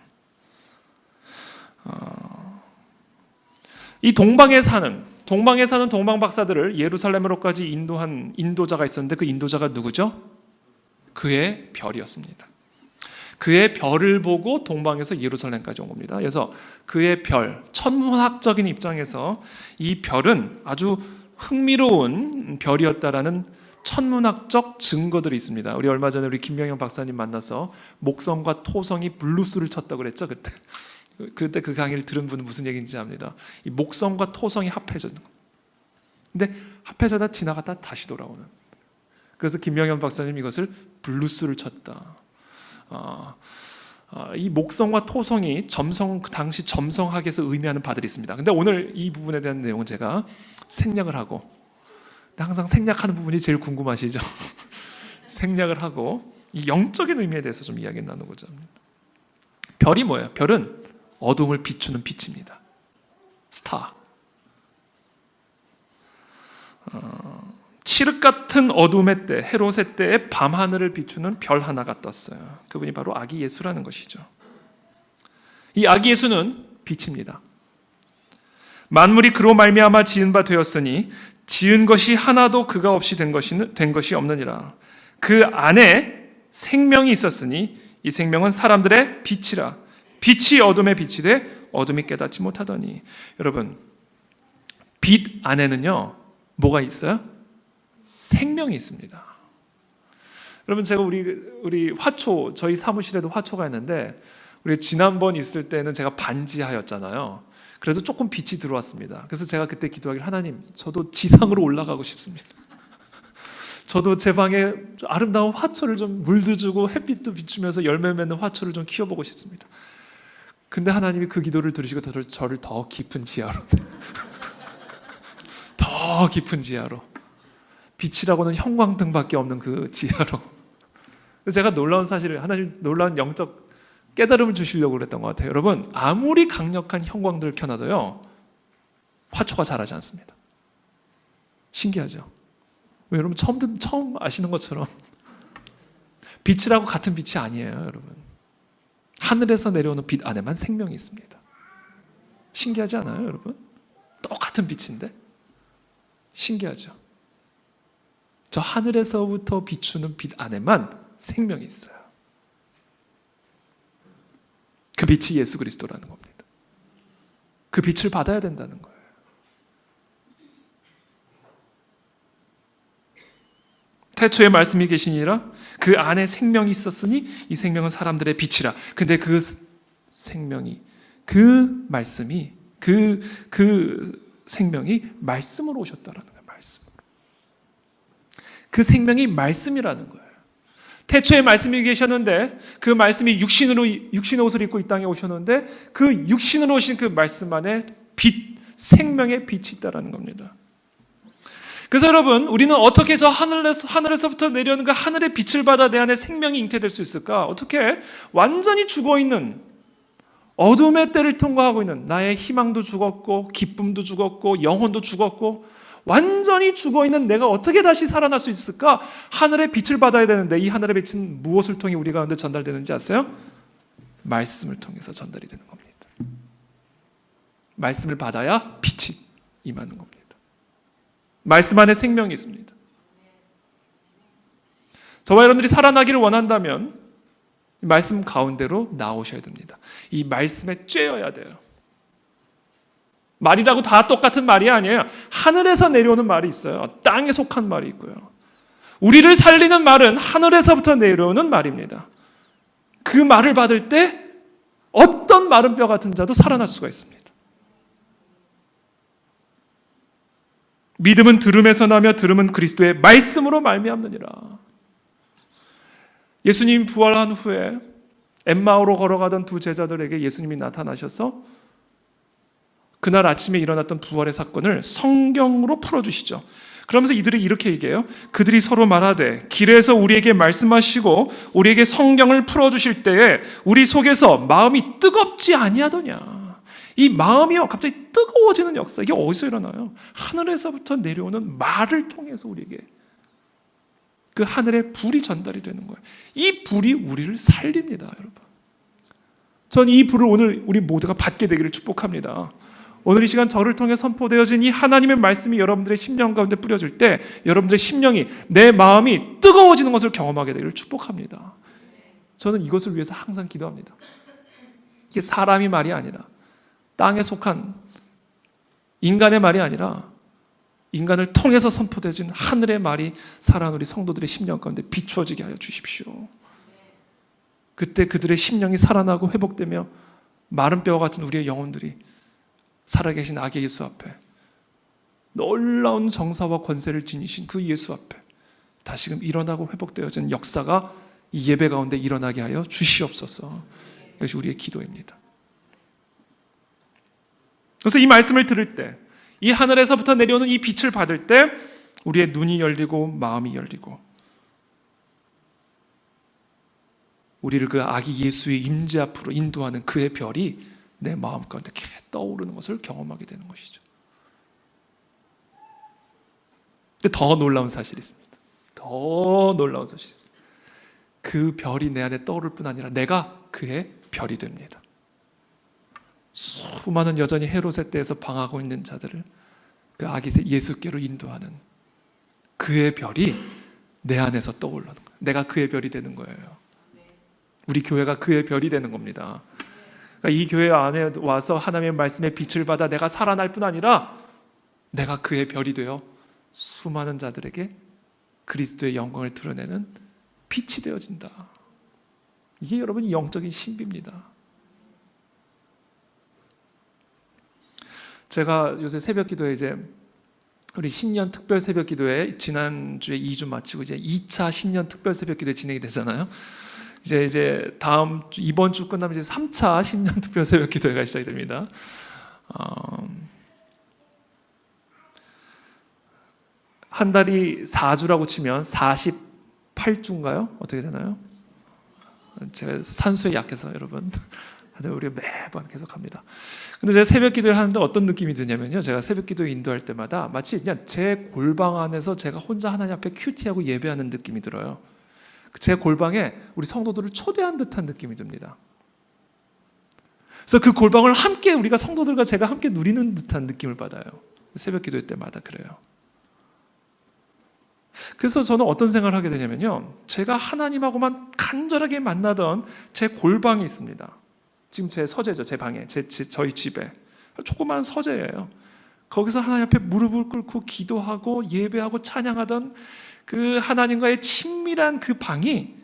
이 동방에 사는 동방 박사들을 예루살렘으로까지 인도한 인도자가 있었는데 그 인도자가 누구죠? 그의 별이었습니다. 그의 별을 보고 동방에서 예루살렘까지 온 겁니다. 그래서 그의 별, 천문학적인 입장에서 이 별은 아주 흥미로운 별이었다라는 천문학적 증거들이 있습니다. 우리 얼마 전에 우리 김명현 박사님 만나서 목성과 토성이 블루스를 쳤다고 그랬죠, 그때 그 강의를 들은 분은 무슨 얘기인지 압니다. 이 목성과 토성이 합해졌는 거예요. 근데 합해져다 지나갔다 다시 돌아오는. 그래서 김명현 박사님 이것을 블루스를 쳤다. 이 목성과 토성이 당시 점성학에서 의미하는 바들이 있습니다. 근데 오늘 이 부분에 대한 내용은 제가 생략을 하고, 항상 생략하는 부분이 제일 궁금하시죠? 생략을 하고 이 영적인 의미에 대해서 좀 이야기 나누고자 합니다. 별이 뭐예요? 별은 어둠을 비추는 빛입니다. 스타. 칠흑 같은 어둠의 때, 헤롯의 때에 밤하늘을 비추는 별 하나가 떴어요. 그분이 바로 아기 예수라는 것이죠. 이 아기 예수는 빛입니다. 만물이 그로 말미암아 지은 바 되었으니 지은 것이 하나도 그가 없이 된 것이 없느니라. 그 안에 생명이 있었으니 이 생명은 사람들의 빛이라. 빛이 어둠에 빛이 돼 어둠이 깨닫지 못하더니. 여러분, 빛 안에는요 뭐가 있어요? 생명이 있습니다. 여러분, 제가 우리 화초, 저희 사무실에도 화초가 있는데 우리 지난번 있을 때는 제가 반지하였잖아요. 그래도 조금 빛이 들어왔습니다. 그래서 제가 그때 기도하길, 하나님, 저도 지상으로 올라가고 싶습니다. 저도 제 방에 아름다운 화초를 좀 물도 주고 햇빛도 비추면서 열매 맺는 화초를 좀 키워보고 싶습니다. 근데 하나님이 그 기도를 들으시고 저를 더 깊은 지하로 더 깊은 지하로, 빛이라고는 형광등밖에 없는 그 지하로. 그래서 제가 놀라운 사실을, 하나님 놀라운 영적 깨달음을 주시려고 그랬던 것 같아요. 여러분, 아무리 강력한 형광등을 켜놔도요 화초가 자라지 않습니다. 신기하죠? 왜? 여러분 처음 아시는 것처럼 빛이라고 같은 빛이 아니에요, 여러분. 하늘에서 내려오는 빛 안에만 생명이 있습니다. 신기하지 않아요, 여러분? 똑같은 빛인데 신기하죠? 저 하늘에서부터 비추는 빛 안에만 생명이 있어요. 그 빛이 예수 그리스도라는 겁니다. 그 빛을 받아야 된다는 거예요. 태초에 말씀이 계시니라 그 안에 생명이 있었으니 이 생명은 사람들의 빛이라. 근데 그 생명이, 그 말씀이, 그 생명이 말씀으로 오셨다라는 거예요. 말씀으로. 그 생명이 말씀이라는 거예요. 태초에 말씀이 계셨는데 그 말씀이 육신의 옷을 입고 이 땅에 오셨는데 그 육신으로 오신 그 말씀 안에 빛, 생명의 빛이 있다라는 겁니다. 그래서 여러분, 우리는 어떻게 저 하늘에서부터 내려오는 그 하늘의 빛을 받아 내 안에 생명이 잉태될 수 있을까? 어떻게? 완전히 죽어있는 어둠의 때를 통과하고 있는 나의 희망도 죽었고 기쁨도 죽었고 영혼도 죽었고 완전히 죽어있는 내가 어떻게 다시 살아날 수 있을까? 하늘의 빛을 받아야 되는데 이 하늘의 빛은 무엇을 통해 우리 가운데 전달되는지 아세요? 말씀을 통해서 전달이 되는 겁니다. 말씀을 받아야 빛이 임하는 겁니다. 말씀 안에 생명이 있습니다. 저와 여러분들이 살아나기를 원한다면 말씀 가운데로 나오셔야 됩니다. 이 말씀에 쬐어야 돼요. 말이라고 다 똑같은 말이 아니에요. 하늘에서 내려오는 말이 있어요. 땅에 속한 말이 있고요. 우리를 살리는 말은 하늘에서부터 내려오는 말입니다. 그 말을 받을 때 어떤 마른 뼈 같은 자도 살아날 수가 있습니다. 믿음은 들음에서 나며 들음은 그리스도의 말씀으로 말미암느니라. 예수님 부활한 후에 엠마오로 걸어가던 두 제자들에게 예수님이 나타나셔서 그날 아침에 일어났던 부활의 사건을 성경으로 풀어주시죠. 그러면서 이들이 이렇게 얘기해요. 그들이 서로 말하되 길에서 우리에게 말씀하시고 우리에게 성경을 풀어주실 때에 우리 속에서 마음이 뜨겁지 아니하더냐. 이 마음이요 갑자기 뜨거워지는 역사, 이게 어디서 일어나요? 하늘에서부터 내려오는 말을 통해서 우리에게 그 하늘의 불이 전달이 되는 거예요. 이 불이 우리를 살립니다, 여러분. 전 이 불을 오늘 우리 모두가 받게 되기를 축복합니다. 오늘 이 시간 저를 통해 선포되어진 이 하나님의 말씀이 여러분들의 심령 가운데 뿌려질 때 여러분들의 심령이, 내 마음이 뜨거워지는 것을 경험하게 되기를 축복합니다. 저는 이것을 위해서 항상 기도합니다. 이게 사람이 말이 아니라, 땅에 속한 인간의 말이 아니라 인간을 통해서 선포되어진 하늘의 말이 살아난 우리 성도들의 심령 가운데 비추어지게 하여 주십시오. 그때 그들의 심령이 살아나고 회복되며 마른 뼈와 같은 우리의 영혼들이 살아계신 아기 예수 앞에, 놀라운 정사와 권세를 지니신 그 예수 앞에 다시금 일어나고 회복되어진 역사가 이 예배 가운데 일어나게 하여 주시옵소서. 이것이 우리의 기도입니다. 그래서 이 말씀을 들을 때, 이 하늘에서부터 내려오는 이 빛을 받을 때 우리의 눈이 열리고 마음이 열리고 우리를 그 아기 예수의 임재 앞으로 인도하는 그의 별이 내 마음 가운데 이렇게 떠오르는 것을 경험하게 되는 것이죠. 근데 더 놀라운 사실이 있습니다. 더 놀라운 사실이 있습니다. 그 별이 내 안에 떠오를 뿐 아니라 내가 그의 별이 됩니다. 수많은 여전히 헤롯의 때에서 방하고 있는 자들을 그 아기 예수께로 인도하는 그의 별이 내 안에서 떠오르는 거예요. 내가 그의 별이 되는 거예요. 우리 교회가 그의 별이 되는 겁니다. 그러니까 이 교회 안에 와서 하나님의 말씀의 빛을 받아 내가 살아날 뿐 아니라 내가 그의 별이 되어 수많은 자들에게 그리스도의 영광을 드러내는 빛이 되어진다. 이게 여러분 영적인 신비입니다. 제가 요새 새벽기도에 이제 우리 신년 특별 새벽기도에 지난주에 2주 마치고 이제 2차 신년 특별 새벽기도에 진행이 되잖아요. 이제 이번 주 끝나면 이제 3차 신년 특별 새벽기도회가 시작이 됩니다. 한 달이 4주라고 치면 48주인가요? 어떻게 되나요? 제가 산수에 약해서 여러분. 우리가 매번 계속합니다. 근데 제가 새벽 기도를 하는데 어떤 느낌이 드냐면요, 제가 새벽 기도에 인도할 때마다 마치 그냥 제 골방 안에서 제가 혼자 하나님 앞에 큐티하고 예배하는 느낌이 들어요. 제 골방에 우리 성도들을 초대한 듯한 느낌이 듭니다. 그래서 그 골방을 함께 우리가 성도들과 제가 함께 누리는 듯한 느낌을 받아요. 새벽 기도회 때마다 그래요. 그래서 저는 어떤 생각을 하게 되냐면요, 제가 하나님하고만 간절하게 만나던 제 골방이 있습니다. 지금 제 서재죠. 제 방에, 저희 집에 조그만 서재예요. 거기서 하나님 앞에 무릎을 꿇고 기도하고 예배하고 찬양하던 그 하나님과의 친밀한 그 방이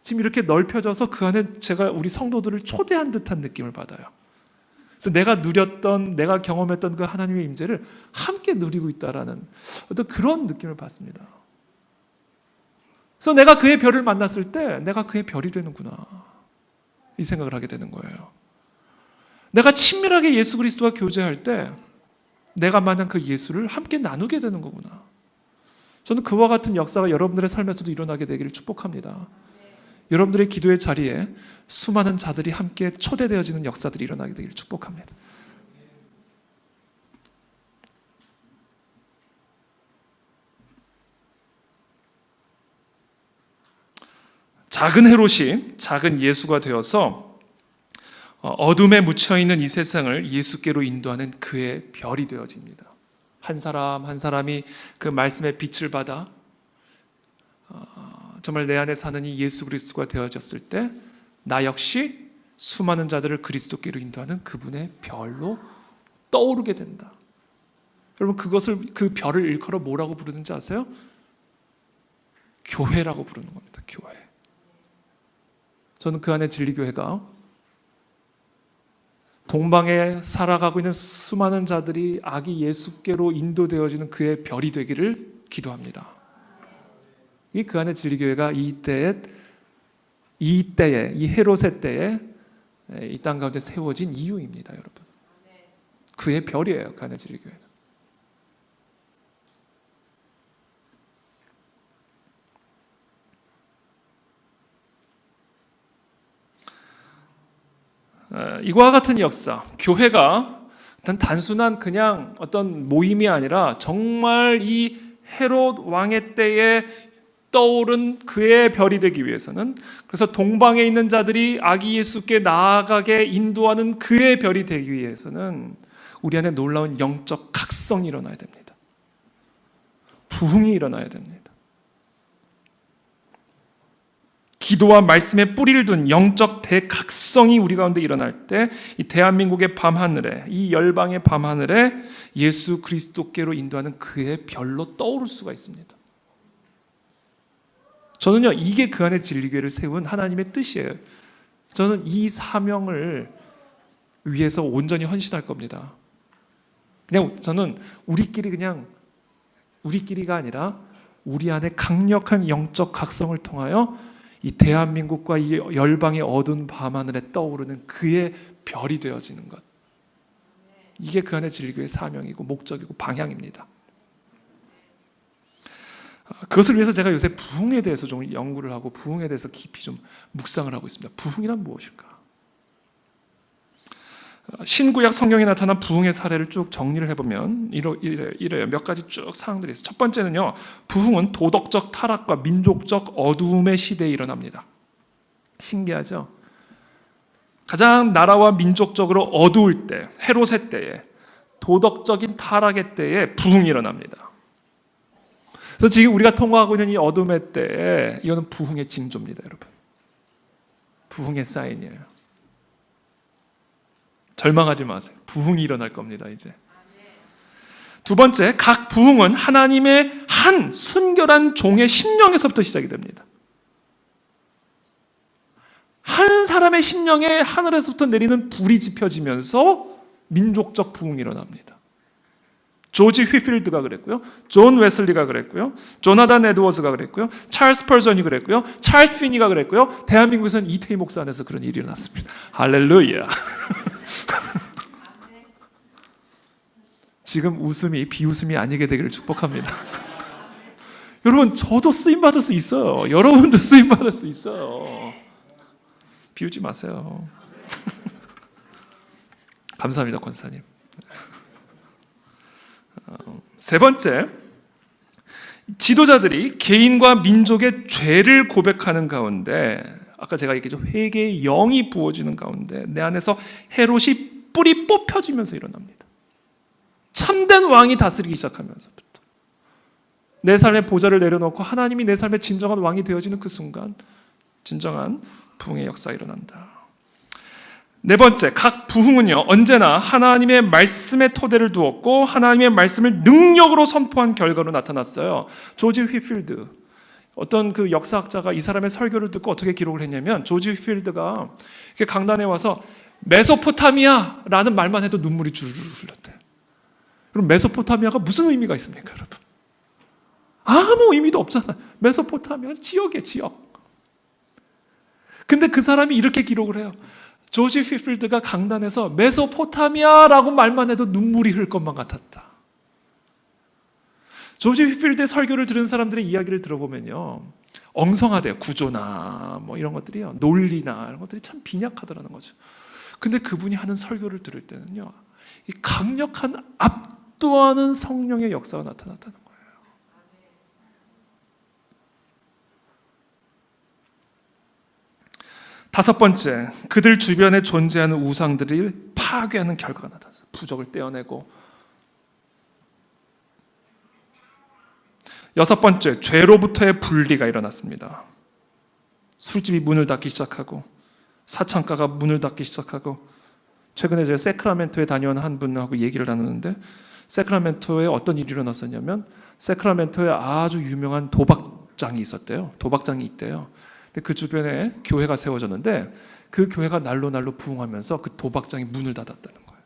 지금 이렇게 넓혀져서 그 안에 제가 우리 성도들을 초대한 듯한 느낌을 받아요. 그래서 내가 누렸던, 내가 경험했던 그 하나님의 임재를 함께 누리고 있다라는 어떤 그런 느낌을 받습니다. 그래서 내가 그의 별을 만났을 때 내가 그의 별이 되는구나, 이 생각을 하게 되는 거예요. 내가 친밀하게 예수 그리스도와 교제할 때 내가 만난 그 예수를 함께 나누게 되는 거구나. 저는 그와 같은 역사가 여러분들의 삶에서도 일어나게 되기를 축복합니다. 여러분들의 기도의 자리에 수많은 자들이 함께 초대되어지는 역사들이 일어나게 되기를 축복합니다. 작은 헤롯이 작은 예수가 되어서 어둠에 묻혀있는 이 세상을 예수께로 인도하는 그의 별이 되어집니다. 한 사람 한 사람이 그 말씀의 빛을 받아 정말 내 안에 사는 이 예수 그리스도가 되어졌을 때 나 역시 수많은 자들을 그리스도께로 인도하는 그분의 별로 떠오르게 된다. 여러분, 그 별을 일컬어 뭐라고 부르는지 아세요? 교회라고 부르는 겁니다. 교회. 저는 그 안에 진리교회가 동방에 살아가고 있는 수많은 자들이 아기 예수께로 인도되어지는 그의 별이 되기를 기도합니다. 이 그 안에 진리교회가 이 헤롯의 때에 이 땅 가운데 세워진 이유입니다, 여러분. 그의 별이에요, 그 안에 진리교회는. 이와 같은 역사, 교회가 단순한 그냥 어떤 모임이 아니라 정말 이 헤롯 왕의 때에 떠오른 그의 별이 되기 위해서는, 그래서 동방에 있는 자들이 아기 예수께 나아가게 인도하는 그의 별이 되기 위해서는 우리 안에 놀라운 영적 각성이 일어나야 됩니다. 부흥이 일어나야 됩니다. 기도와 말씀에 뿌리를 둔 영적 대각성이 우리 가운데 일어날 때 이 대한민국의 밤하늘에, 이 열방의 밤하늘에 예수 그리스도께로 인도하는 그의 별로 떠오를 수가 있습니다. 저는요, 이게 그 안에 진리교회를 세운 하나님의 뜻이에요. 저는 이 사명을 위해서 온전히 헌신할 겁니다. 그냥 저는 우리끼리가 아니라 우리 안에 강력한 영적 각성을 통하여 이 대한민국과 이 열방의 어두운 밤하늘에 떠오르는 그의 별이 되어지는 것, 이게 그 안에 진리교회의 사명이고 목적이고 방향입니다. 그것을 위해서 제가 요새 부흥에 대해서 좀 연구를 하고 부흥에 대해서 깊이 좀 묵상을 하고 있습니다. 부흥이란 무엇일까? 신구약 성경에 나타난 부흥의 사례를 쭉 정리를 해보면 이래요. 몇 가지 쭉 사항들이 있어요. 첫 번째는요, 부흥은 도덕적 타락과 민족적 어두움의 시대에 일어납니다. 신기하죠? 가장 나라와 민족적으로 어두울 때, 헤롯의 때에, 도덕적인 타락의 때에 부흥이 일어납니다. 그래서 지금 우리가 통과하고 있는 이 어둠의 때에 이거는 부흥의 징조입니다, 여러분. 부흥의 사인이에요. 절망하지 마세요. 부흥이 일어날 겁니다, 이제. 두 번째, 각 부흥은 하나님의 한 순결한 종의 심령에서부터 시작이 됩니다. 한 사람의 심령에 하늘에서부터 내리는 불이 지펴지면서 민족적 부흥이 일어납니다. 조지 휘필드가 그랬고요, 존 웨슬리가 그랬고요, 조나단 에드워즈가 그랬고요, 찰스 펄전이 그랬고요, 찰스 피니가 그랬고요, 대한민국에서는 이태희 목사 안에서 그런 일이 일어났습니다. 할렐루야. 지금 웃음이 비웃음이 아니게 되기를 축복합니다. 여러분, 저도 쓰임받을 수 있어요. 여러분도 쓰임받을 수 있어요. 비웃지 마세요. 감사합니다, 권사님. 세 번째, 지도자들이 개인과 민족의 죄를 고백하는 가운데, 아까 제가 얘기했죠, 회개의 영이 부어지는 가운데 내 안에서 헤롯이 뿌리 뽑혀지면서 일어납니다. 참된 왕이 다스리기 시작하면서부터 내 삶의 보좌를 내려놓고 하나님이 내 삶의 진정한 왕이 되어지는 그 순간 진정한 부흥의 역사가 일어난다. 네 번째, 각 부흥은요 언제나 하나님의 말씀에 토대를 두었고 하나님의 말씀을 능력으로 선포한 결과로 나타났어요. 조지 휘필드, 어떤 그 역사학자가 이 사람의 설교를 듣고 어떻게 기록을 했냐면, 조지 휘필드가 강단에 와서 메소포타미아라는 말만 해도 눈물이 주르르 흘렀대요. 그럼 메소포타미아가 무슨 의미가 있습니까, 여러분? 아무 의미도 없잖아요. 메소포타미아는 지역이에요, 지역. 근데 그 사람이 이렇게 기록을 해요. 조지 휘필드가 강단에서 메소포타미아라고 말만 해도 눈물이 흘 것만 같았다. 조지 휘필드의 설교를 들은 사람들의 이야기를 들어보면요, 엉성하대요. 구조나 뭐 이런 것들이요, 논리나 이런 것들이 참 빈약하더라는 거죠. 근데 그분이 하는 설교를 들을 때는요, 이 강력한 압도하는 성령의 역사가 나타났다는 거예요. 다섯 번째, 그들 주변에 존재하는 우상들을 파괴하는 결과가 나타났어요. 부적을 떼어내고. 여섯 번째, 죄로부터의 분리가 일어났습니다. 술집이 문을 닫기 시작하고 사창가가 문을 닫기 시작하고, 최근에 제가 세크라멘토에 다녀온 한 분하고 얘기를 나누는데, 세크라멘토에 어떤 일이 일어났었냐면, 세크라멘토에 아주 유명한 도박장이 있었대요. 도박장이 있대요. 근데 그 주변에 교회가 세워졌는데 그 교회가 날로 부흥하면서 그 도박장이 문을 닫았다는 거예요.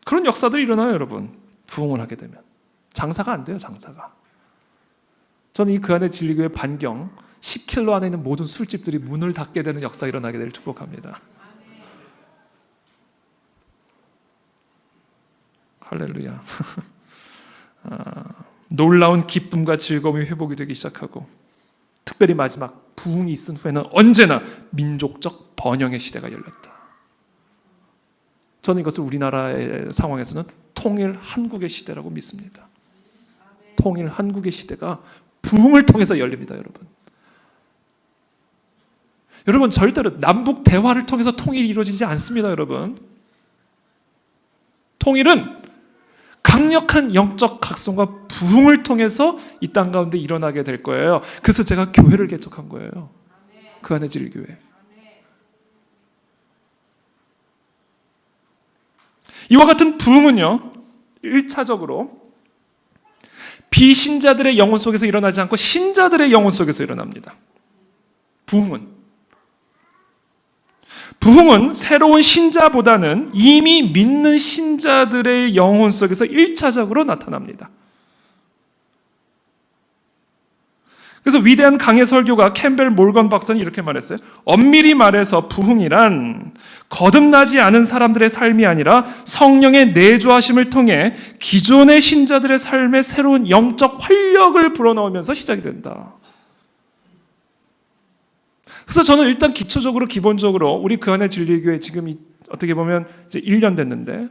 그런 역사들이 일어나요, 여러분. 부흥을 하게 되면 장사가 안 돼요, 장사가. 저는 이 그 안에 진리교회 반경 10km 안에 있는 모든 술집들이 문을 닫게 되는 역사가 일어나게 되길 축복합니다. 할렐루야. 놀라운 기쁨과 즐거움이 회복이 되기 시작하고, 특별히 마지막 부흥이 있은 후에는 언제나 민족적 번영의 시대가 열렸다. 저는 이것을 우리나라의 상황에서는 통일 한국의 시대라고 믿습니다. 통일 한국의 시대가 부흥을 통해서 열립니다, 여러분. 여러분, 절대로 남북 대화를 통해서 통일이 이루어지지 않습니다, 여러분. 통일은 강력한 영적 각성과 부흥을 통해서 이 땅 가운데 일어나게 될 거예요. 그래서 제가 교회를 개척한 거예요. 그 안에 진리교회. 이와 같은 부흥은요, 1차적으로 비신자들의 영혼 속에서 일어나지 않고 신자들의 영혼 속에서 일어납니다. 부흥은 새로운 신자보다는 이미 믿는 신자들의 영혼 속에서 1차적으로 나타납니다. 그래서 위대한 강해 설교가 캠벨 몰건 박사는 이렇게 말했어요. 엄밀히 말해서 부흥이란 거듭나지 않은 사람들의 삶이 아니라 성령의 내주하심을 통해 기존의 신자들의 삶에 새로운 영적 활력을 불어넣으면서 시작이 된다. 그래서 저는 일단 기초적으로, 기본적으로 우리 그 안에 진리교회 지금 어떻게 보면 이제 1년 됐는데,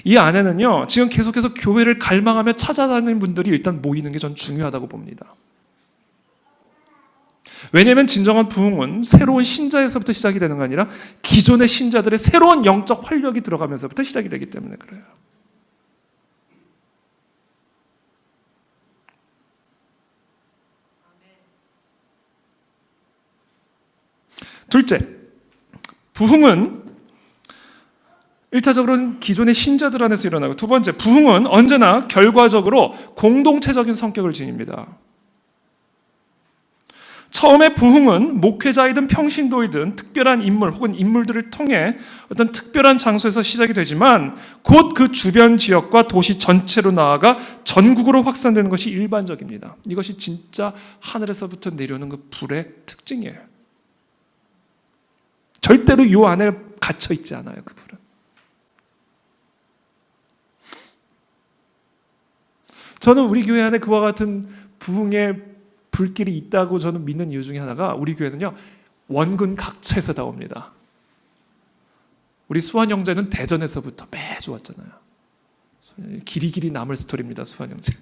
이 안에는요 지금 계속해서 교회를 갈망하며 찾아다니는 분들이 일단 모이는 게 전 중요하다고 봅니다. 왜냐하면 진정한 부흥은 새로운 신자에서부터 시작이 되는 게 아니라 기존의 신자들의 새로운 영적 활력이 들어가면서부터 시작이 되기 때문에 그래요. 둘째, 부흥은 1차적으로는 기존의 신자들 안에서 일어나고, 두 번째, 부흥은 언제나 결과적으로 공동체적인 성격을 지닙니다. 처음에 부흥은 목회자이든 평신도이든 특별한 인물 혹은 인물들을 통해 어떤 특별한 장소에서 시작이 되지만 곧 그 주변 지역과 도시 전체로 나아가 전국으로 확산되는 것이 일반적입니다. 이것이 진짜 하늘에서부터 내려오는 그 불의 특징이에요. 절대로 이 안에 갇혀 있지 않아요, 그 불은. 저는 우리 교회 안에 그와 같은 부흥의 불길이 있다고 저는 믿는 이유 중에 하나가, 우리 교회는요 원군 각처에서 다 옵니다. 우리 수환 형제는 대전에서부터 매주 왔잖아요. 길이 남을 스토리입니다. 수환 형제.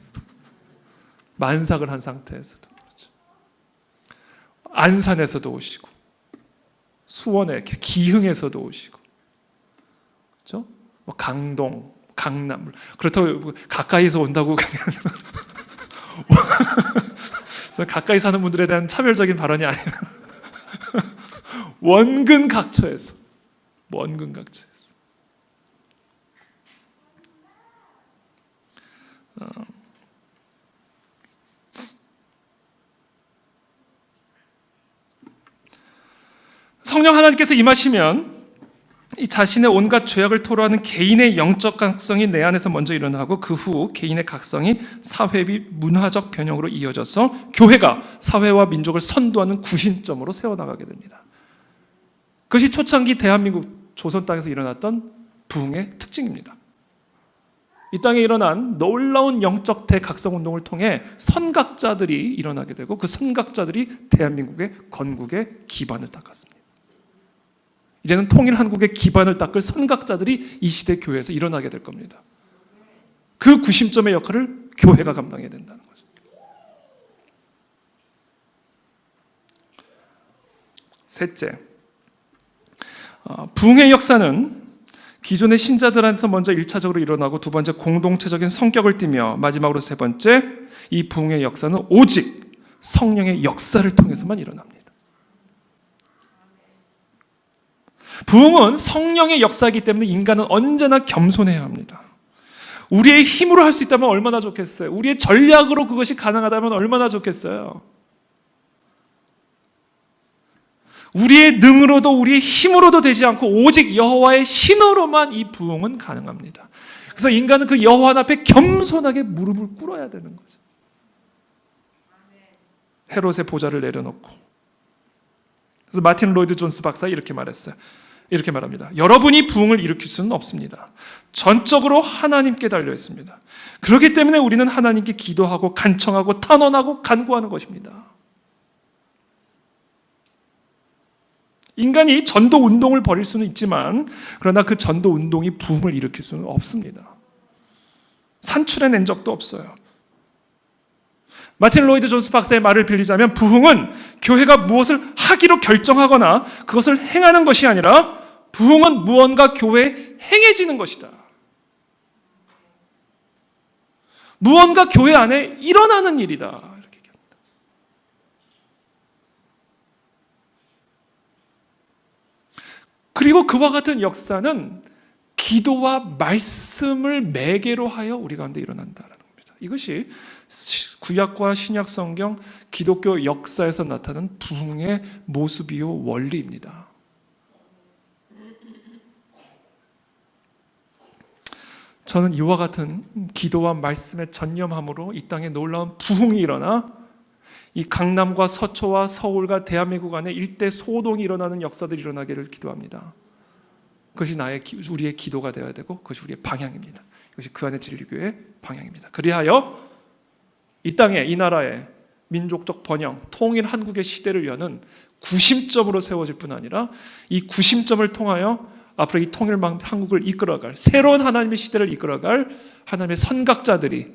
만삭을 한 상태에서도 그렇죠. 안산에서도 오시고 수원에 기흥에서도 오시고 그렇죠? 뭐 강동, 강남 그렇다고 가까이서 온다고 가까이 사는 분들에 대한 차별적인 발언이 아니라 원근 각처에서 성령 하나님께서 임하시면 이 자신의 온갖 죄악을 토로하는 개인의 영적 각성이 내 안에서 먼저 일어나고 그 후 개인의 각성이 사회 및 문화적 변형으로 이어져서 교회가 사회와 민족을 선도하는 구심점으로 세워나가게 됩니다. 그것이 초창기 대한민국 조선 땅에서 일어났던 부흥의 특징입니다. 이 땅에 일어난 놀라운 영적 대각성운동을 통해 선각자들이 일어나게 되고 그 선각자들이 대한민국의 건국의 기반을 닦았습니다. 이제는 통일 한국의 기반을 닦을 선각자들이 이 시대 교회에서 일어나게 될 겁니다. 그 구심점의 역할을 교회가 감당해야 된다는 거죠. 셋째, 부흥의 역사는 기존의 신자들 안에서 먼저 1차적으로 일어나고 두 번째 공동체적인 성격을 띠며 마지막으로 세 번째 이 부흥의 역사는 오직 성령의 역사를 통해서만 일어납니다. 부흥은 성령의 역사이기 때문에 인간은 언제나 겸손해야 합니다. 우리의 힘으로 할 수 있다면 얼마나 좋겠어요. 우리의 전략으로 그것이 가능하다면 얼마나 좋겠어요. 우리의 능으로도 우리의 힘으로도 되지 않고 오직 여호와의 신으로만 이 부흥은 가능합니다. 그래서 인간은 그 여호와 앞에 겸손하게 무릎을 꿇어야 되는 거죠. 헤롯의 보좌를 내려놓고. 그래서 마틴 로이드 존스 박사가 이렇게 말했어요. 이렇게 말합니다. 여러분이 부흥을 일으킬 수는 없습니다. 전적으로 하나님께 달려 있습니다. 그렇기 때문에 우리는 하나님께 기도하고 간청하고 탄원하고 간구하는 것입니다. 인간이 전도 운동을 벌일 수는 있지만 그러나 그 전도 운동이 부흥을 일으킬 수는 없습니다. 산출해낸 적도 없어요. 마틴 로이드 존스 박사의 말을 빌리자면 부흥은 교회가 무엇을 하기로 결정하거나 그것을 행하는 것이 아니라 부흥은 무언가 교회에 행해지는 것이다. 무언가 교회 안에 일어나는 일이다. 이렇게 얘기합니다. 그리고 그와 같은 역사는 기도와 말씀을 매개로 하여 우리 가운데 일어난다는 겁니다. 이것이 구약과 신약 성경 기독교 역사에서 나타나는 부흥의 모습이요 원리입니다. 저는 이와 같은 기도와 말씀의 전념함으로 이 땅에 놀라운 부흥이 일어나 이 강남과 서초와 서울과 대한민국 안에 일대 소동이 일어나는 역사들이 일어나기를 기도합니다. 그것이 우리의 기도가 되어야 되고 그것이 우리의 방향입니다. 이것이 그 안에 진리교회의 방향입니다. 그리하여 이 땅에 이 나라의 민족적 번영, 통일 한국의 시대를 여는 구심점으로 세워질 뿐 아니라 이 구심점을 통하여 앞으로 이 통일 한국을 이끌어갈 새로운 하나님의 시대를 이끌어갈 하나님의 선각자들이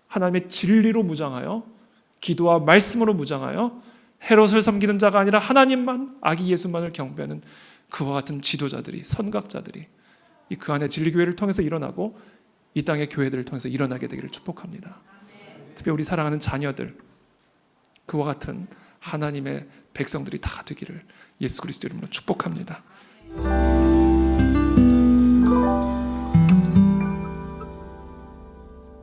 하나님의 진리로 무장하여 기도와 말씀으로 무장하여 헤롯을 섬기는 자가 아니라 하나님만 아기 예수만을 경배하는 그와 같은 지도자들이 선각자들이 그 안에 진리교회를 통해서 일어나고 이 땅의 교회들을 통해서 일어나게 되기를 축복합니다. 특히 우리 사랑하는 자녀들 그와 같은 하나님의 백성들이 다 되기를 예수 그리스도 이름으로 축복합니다.